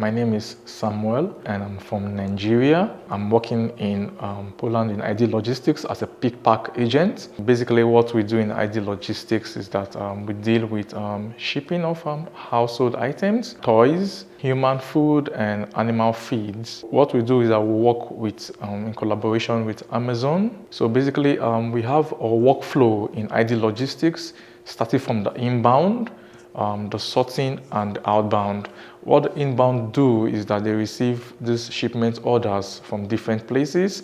My name is Samuel and I'm from Nigeria. I'm working in Poland in ID Logistics as a pick pack agent. Basically what we do in ID Logistics is that we deal with shipping of household items, toys, human food and animal feeds. What we do is that we work with in collaboration with Amazon. So basically we have a workflow in ID Logistics starting from the inbound, the sorting and the outbound. What the inbound do is that they receive these shipment orders from different places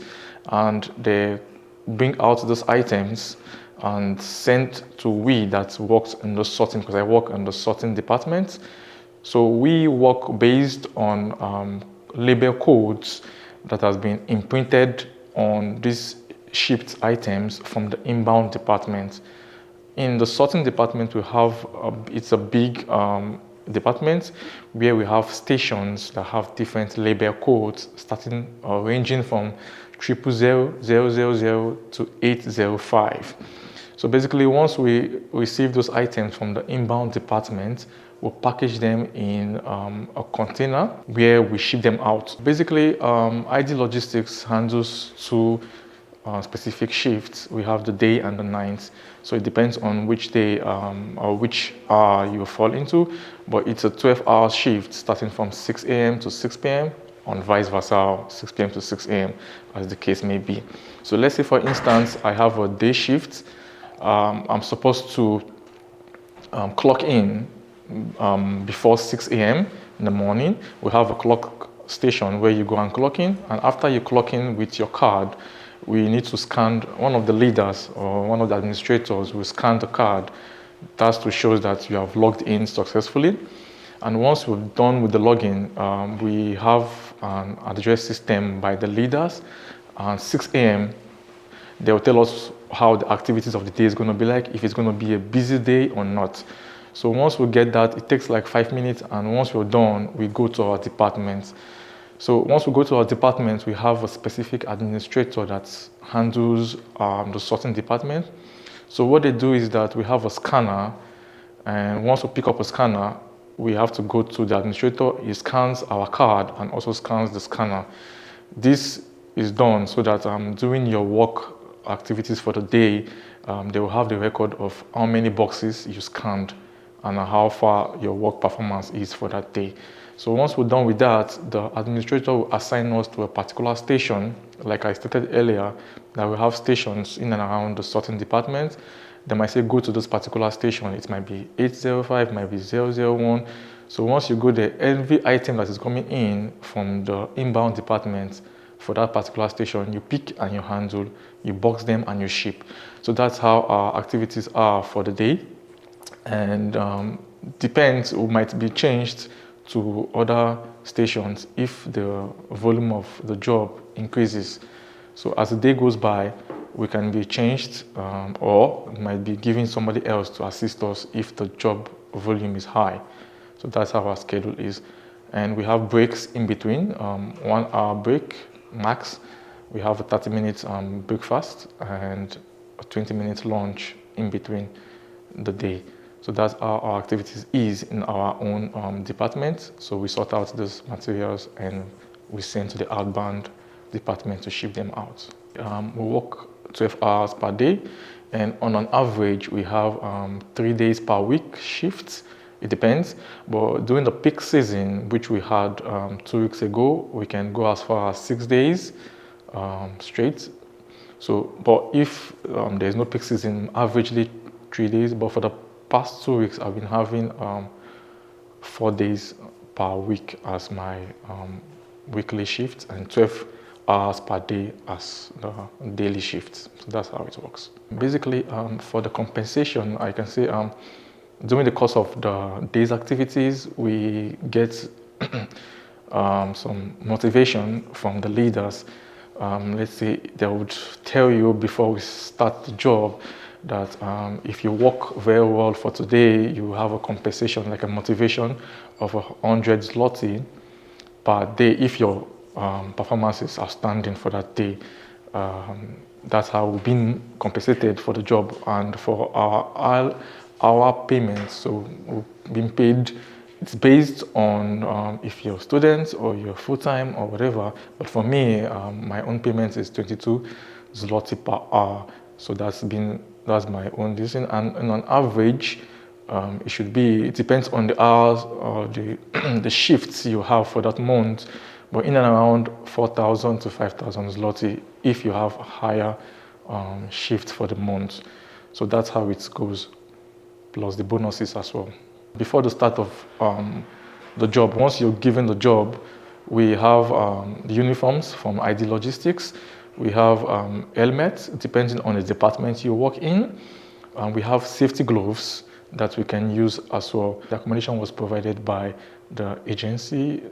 and they bring out those items and send to we that works in the sorting, because I work in the sorting department. So we work based on label codes that has been imprinted on these shipped items from the inbound department. In the sorting department, we have, it's a big department where we have stations that have different label codes starting ranging from 000 to 805. So basically, once we receive those items from the inbound department, we'll package them in a container where we ship them out. Basically, ID Logistics handles two specific shifts. We have the day and the night. So it depends on which day or which hour you fall into, but it's a 12-hour shift starting from 6 a.m. to 6 p.m. and vice versa, 6 p.m. to 6 a.m. as the case may be. So let's say, for instance, I have a day shift. I'm supposed to clock in before 6 a.m. in the morning. We have a clock station where you go and clock in, and after you clock in with your card, we need to scan, one of the leaders or one of the administrators will scan the card. That's to show that you have logged in successfully. And once we're done with the login, we have an address system by the leaders. And 6 a.m., they'll tell us how the activities of the day is going to be like, if it's going to be a busy day or not. So once we get that, it takes like 5 minutes. And once we're done, we go to our department. So once we go to our department, we have a specific administrator that handles the sorting department. So what they do is that we have a scanner, and once we pick up a scanner, we have to go to the administrator. He scans our card and also scans the scanner. This is done so that during your work activities for the day, they will have the record of how many boxes you scanned and how far your work performance is for that day. So once we're done with that, the administrator will assign us to a particular station. Like I stated earlier, that we have stations in and around the sorting department. They might say, go to this particular station. It might be 805, might be 001. So once you go there, every item that is coming in from the inbound department for that particular station, you pick and you handle, you box them and you ship. So that's how our activities are for the day. And depends, it might be changed to other stations if the volume of the job increases. So as the day goes by, we can be changed or might be giving somebody else to assist us if the job volume is high. So that's how our schedule is. And we have breaks in between, 1 hour break max. We have a 30 minutes breakfast and a 20 minutes lunch in between the day. So that's how our activities is in our own department. So we sort out those materials and we send to the outbound department to ship them out. We work 12 hours per day, and on an average, we have 3 days per week shifts. It depends, but during the peak season, which we had 2 weeks ago, we can go as far as 6 days straight. So, but if there's no peak season, averagely 3 days, but for the past 2 weeks, I've been having 4 days per week as my weekly shift and 12 hours per day as the daily shifts. So that's how it works. Basically, for the compensation, I can say during the course of the day's activities, we get some motivation from the leaders. Let's say they would tell you before we start the job that if you work very well for today, you have a compensation, like a motivation of 100 zloty per day if your performance is outstanding for that day. That's how we've been compensated for the job and for our payments. So we've been paid It's based on if you're students or you're full-time or whatever. But for me, my own payment is 22 zloty per hour. So that's my own decision. And on average, it depends on the hours or the the shifts you have for that month, but in and around 4,000 to 5,000 zloty if you have higher shifts for the month. So that's how it goes, plus the bonuses as well. Before the start of the job, once you're given the job, we have the uniforms from ID Logistics. We have helmets, depending on the department you work in. We have safety gloves that we can use as well. The accommodation was provided by the agency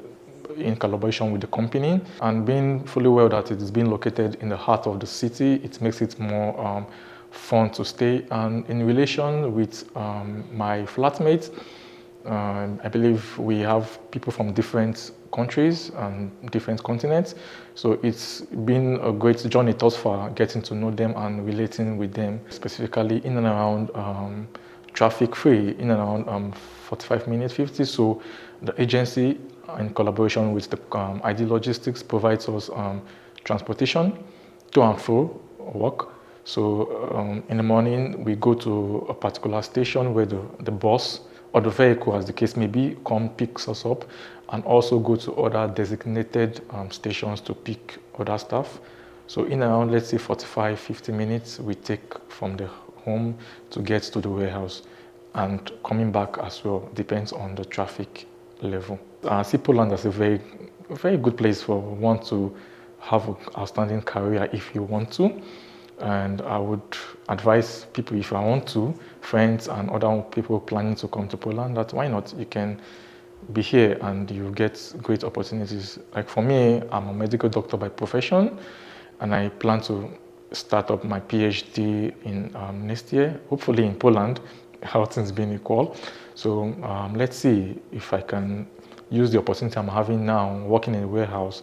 in collaboration with the company, and being fully well that it is being located in the heart of the city, it makes it more fun to stay. And in relation with my flatmates, I believe we have people from different countries and different continents. So it's been a great journey thus far, getting to know them and relating with them, specifically in and around traffic free, in and around 45 minutes, 50. So the agency, in collaboration with the ID Logistics, provides us transportation to and fro work. So in the morning, we go to a particular station where the bus or the vehicle, as the case may be, picks us up, and also go to other designated stations to pick other stuff. So in around, let's say 45, 50 minutes, we take from the home to get to the warehouse, and coming back as well, depends on the traffic level. I see Poland as a very, very good place for one to have an outstanding career if you want to. And I would advise people, if I want to, friends and other people planning to come to Poland, that why not? You can be here and you get great opportunities. Like for me, I'm a medical doctor by profession, and I plan to start up my PhD in next year, hopefully in Poland, how things being equal. So let's see if I can use the opportunity I'm having now, working in a warehouse,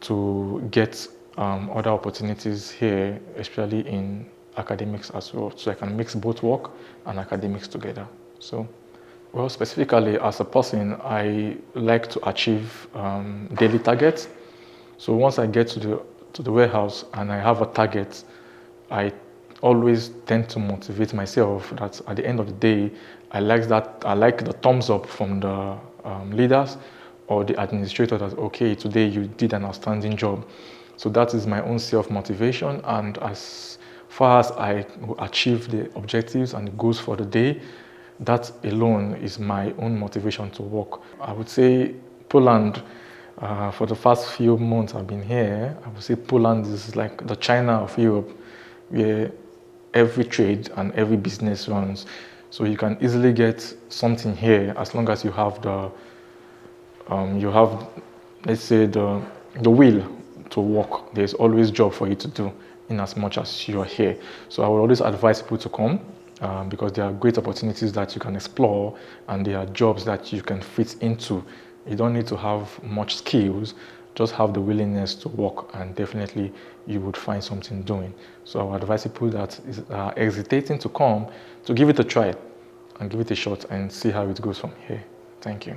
to get other opportunities here, especially in academics as well. So I can mix both work and academics together. So, well, specifically as a person, I like to achieve daily targets. So once I get to the warehouse and I have a target, I always tend to motivate myself that at the end of the day, I like the thumbs up from the leaders or the administrator that, okay, today you did an outstanding job. So that is my own self-motivation, and as far as I achieve the objectives and the goals for the day, that alone is my own motivation to work. I would say Poland, for the first few months I've been here, I would say Poland is like the China of Europe, where every trade and every business runs. So you can easily get something here as long as you have let's say the will to work. There's always job for you to do in as much as you are here. So I would always advise people to come because there are great opportunities that you can explore, and there are jobs that you can fit into. You don't need to have much skills, just have the willingness to work, and definitely you would find something doing. So I would advise people that are hesitating to come to give it a try and give it a shot and see how it goes from here. Thank you.